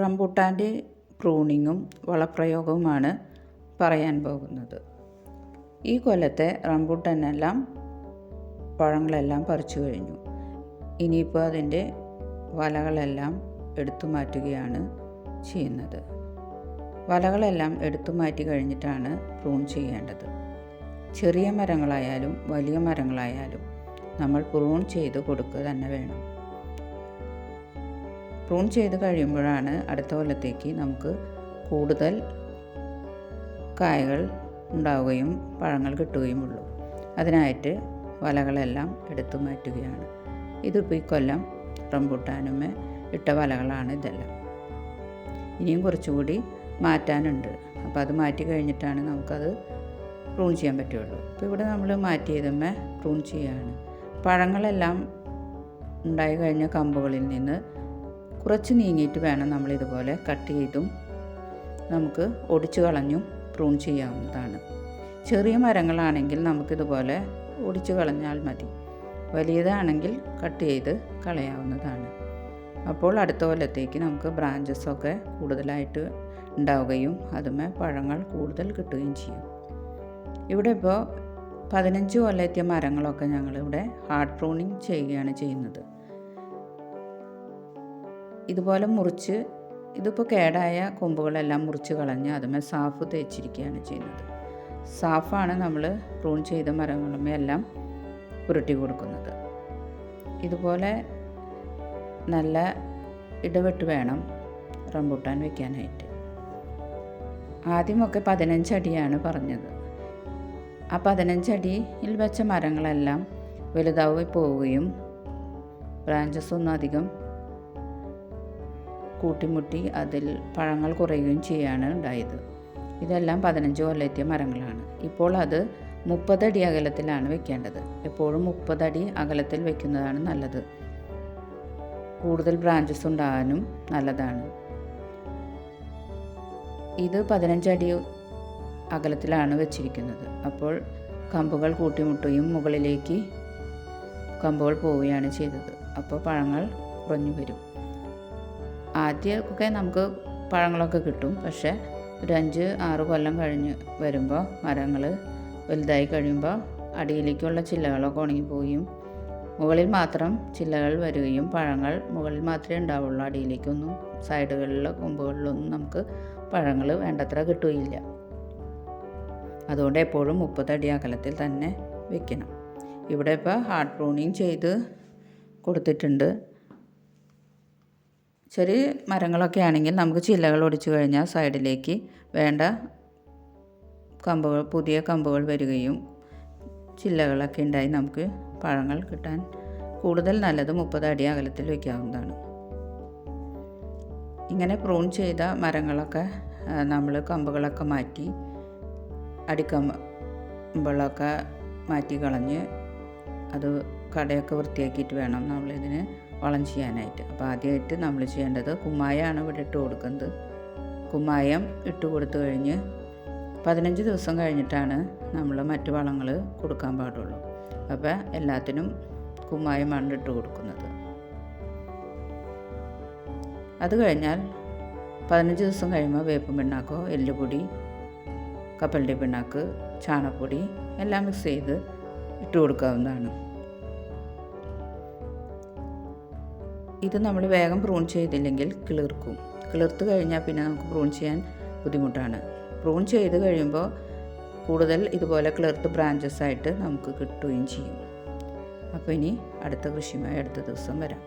റംബൂട്ടാൻ്റെ പ്രൂണിങ്ങും വളപ്രയോഗവുമാണ് പറയാൻ പോകുന്നത്. ഈ കൊല്ലത്തെ റംബൂട്ടാനെല്ലാം പഴങ്ങളെല്ലാം പറിച്ചു കഴിഞ്ഞു. ഇനിയിപ്പോൾ അതിൻ്റെ വലകളെല്ലാം എടുത്തു മാറ്റുകയാണ് ചെയ്യുന്നത്. വലകളെല്ലാം എടുത്തു മാറ്റി കഴിഞ്ഞിട്ടാണ് പ്രൂൺ ചെയ്യേണ്ടത്. ചെറിയ മരങ്ങളായാലും വലിയ മരങ്ങളായാലും നമ്മൾ പ്രൂൺ ചെയ്ത് കൊടുക്കുക തന്നെ വേണം. പ്രൂൺ ചെയ്ത് കഴിയുമ്പോഴാണ് അടുത്ത കൊല്ലത്തേക്ക് നമുക്ക് കൂടുതൽ കായകൾ ഉണ്ടാവുകയും പഴങ്ങൾ കിട്ടുകയുമുള്ളൂ. അതിനായിട്ട് വലകളെല്ലാം എടുത്തു മാറ്റുകയാണ്. ഇതിപ്പോൾ ഈ കൊല്ലം റംബൂട്ടാനുമേ ഇട്ട വലകളാണ് ഇതെല്ലാം. ഇനിയും കുറച്ചുകൂടി മാറ്റാനുണ്ട്. അപ്പോൾ അത് മാറ്റി കഴിഞ്ഞിട്ടാണ് നമുക്കത് പ്രൂൺ ചെയ്യാൻ പറ്റുള്ളൂ. അപ്പോൾ ഇവിടെ നമ്മൾ മാറ്റിയതുമേ പ്രൂൺ ചെയ്യുകയാണ്. പഴങ്ങളെല്ലാം ഉണ്ടായി കഴിഞ്ഞ കമ്പുകളിൽ നിന്ന് കുറച്ച് നീങ്ങിയിട്ട് വേണം നമ്മളിതുപോലെ കട്ട് ചെയ്തും നമുക്ക് ഒടിച്ചു കളഞ്ഞും പ്രൂൺ ചെയ്യാവുന്നതാണ്. ചെറിയ മരങ്ങളാണെങ്കിൽ നമുക്കിതുപോലെ ഒടിച്ചു കളഞ്ഞാൽ മതി. വലിയതാണെങ്കിൽ കട്ട് ചെയ്ത് കളയാവുന്നതാണ്. അപ്പോൾ അടുത്ത കൊല്ലത്തേക്ക് നമുക്ക് ബ്രാഞ്ചസൊക്കെ കൂടുതലായിട്ട് ഉണ്ടാവുകയും അതുമേ പഴങ്ങൾ കൂടുതൽ കിട്ടുകയും ചെയ്യും. ഇവിടെ ഇപ്പോൾ 15 കൊല്ലമെത്തിയ മരങ്ങളൊക്കെ ഞങ്ങളിവിടെ ഹാർഡ് പ്രൂണിങ് ചെയ്യുകയാണ് ചെയ്യുന്നത്. ഇതുപോലെ മുറിച്ച് ഇതിപ്പോൾ കേടായ കൊമ്പുകളെല്ലാം മുറിച്ച് കളഞ്ഞ് അതുമേ സാഫ് തേച്ചിരിക്കുകയാണ് ചെയ്യുന്നത്. സാഫാണ് നമ്മൾ പ്രൂൺ ചെയ്ത മരങ്ങളുമേ എല്ലാം പുരട്ടി കൊടുക്കുന്നത്. ഇതുപോലെ നല്ല ഇടവിട്ട് വേണം റംബൂട്ടാൻ വയ്ക്കാനായിട്ട്. ആദ്യമൊക്കെ 15 അടിയാണ് പറഞ്ഞത്. ആ 15 അടിയിൽ വെച്ച മരങ്ങളെല്ലാം വലുതായി പോവുകയും ബ്രാഞ്ചസ് ഒന്നും അധികം കൂട്ടിമുട്ടി അതിൽ പഴങ്ങൾ കുറയുകയും ചെയ്യാണ് ഉണ്ടായത്. ഇതെല്ലാം 15 കൊല്ലമെത്തിയ മരങ്ങളാണ്. ഇപ്പോൾ അത് 30 അടി അകലത്തിലാണ് വെക്കേണ്ടത്. എപ്പോഴും 30 അടി അകലത്തിൽ വെക്കുന്നതാണ് നല്ലത്. കൂടുതൽ ബ്രാഞ്ചസ് ഉണ്ടാകാനും നല്ലതാണ്. ഇത് 15 അടി അകലത്തിലാണ് വെച്ചിരിക്കുന്നത്. അപ്പോൾ കമ്പുകൾ കൂട്ടിമുട്ടുകയും മുകളിലേക്ക് കമ്പുകൾ പോവുകയാണ് ചെയ്തത്. അപ്പോൾ പഴങ്ങൾ കുറഞ്ഞു വരും. ആദ്യമൊക്കെ നമുക്ക് പഴങ്ങളൊക്കെ കിട്ടും. പക്ഷേ ഒരു 5-6 കൊല്ലം കഴിഞ്ഞ് വരുമ്പോൾ മരങ്ങൾ വലുതായി കഴിയുമ്പോൾ അടിയിലേക്കുള്ള ചില്ലകളൊക്കെ ഉണങ്ങിപ്പോവുകയും മുകളിൽ മാത്രം ചില്ലകൾ വരികയും പഴങ്ങൾ മുകളിൽ മാത്രമേ ഉണ്ടാവുള്ളൂ. അടിയിലേക്കൊന്നും സൈഡുകളിലോ കൊമ്പുകളിലൊന്നും നമുക്ക് പഴങ്ങൾ വേണ്ടത്ര കിട്ടുകയില്ല. അതുകൊണ്ട് എപ്പോഴും 30 അടി അകലത്തിൽ തന്നെ വെക്കണം. ഇവിടെ ഇപ്പോൾ ഹാർഡ് പ്രൂണിങ് ചെയ്ത് കൊടുത്തിട്ടുണ്ട്. ചെറിയ മരങ്ങളൊക്കെ ആണെങ്കിൽ നമുക്ക് ചില്ലകൾ ഒടിച്ചു കഴിഞ്ഞാൽ സൈഡിലേക്ക് വേണ്ട കമ്പുകൾ പുതിയ കമ്പുകൾ വരികയും ചില്ലകളൊക്കെ ഉണ്ടായി നമുക്ക് പഴങ്ങൾ കിട്ടാൻ കൂടുതൽ നല്ലത് 30 അടി അകലത്തിൽ വയ്ക്കാവുന്നതാണ്. ഇങ്ങനെ പ്രൂൺ ചെയ്ത മരങ്ങളൊക്കെ നമ്മൾ കമ്പുകളൊക്കെ മാറ്റി അടിക്കമ്പുകളൊക്കെ മാറ്റി കളഞ്ഞ് അത് കടയൊക്കെ വൃത്തിയാക്കിയിട്ട് വേണം നമ്മളിതിന് വളം ചെയ്യാനായിട്ട്. അപ്പോൾ ആദ്യമായിട്ട് നമ്മൾ ചെയ്യേണ്ടത് കുമ്മായമാണ് ഇവിടെ ഇട്ട് കൊടുക്കുന്നത്. കുമ്മായം ഇട്ട് കൊടുത്തു കഴിഞ്ഞ് 15 ദിവസം കഴിഞ്ഞിട്ടാണ് നമ്മൾ മറ്റു വളങ്ങൾ കൊടുക്കാൻ പാടുള്ളൂ. അപ്പോൾ എല്ലാത്തിനും കുമ്മായമാണ് ഇട്ട് കൊടുക്കുന്നത്. അത് കഴിഞ്ഞാൽ 15 ദിവസം കഴിയുമ്പോൾ വേപ്പും പിണ്ണാക്കോ എല്ലുപൊടി കപ്പലിൻ്റെ പിണ്ണാക്ക് ചാണകപ്പൊടി എല്ലാം മിക്സ് ചെയ്ത് ഇട്ട് കൊടുക്കാവുന്നതാണ്. ഇത് നമ്മൾ വേഗം പ്രൂൺ ചെയ്തില്ലെങ്കിൽ കിളിർക്കും. കിളിർത്ത് കഴിഞ്ഞാൽ പിന്നെ നമുക്ക് പ്രൂൺ ചെയ്യാൻ ബുദ്ധിമുട്ടാണ്. പ്രൂൺ ചെയ്ത് കഴിയുമ്പോൾ കൂടുതൽ ഇതുപോലെ കിളിർത്ത് ബ്രാഞ്ചസ് ആയിട്ട് നമുക്ക് കിട്ടുകയും ചെയ്യും. അപ്പോൾ ഇനി അടുത്ത കൃഷിയുമായി അടുത്ത ദിവസം വരാം.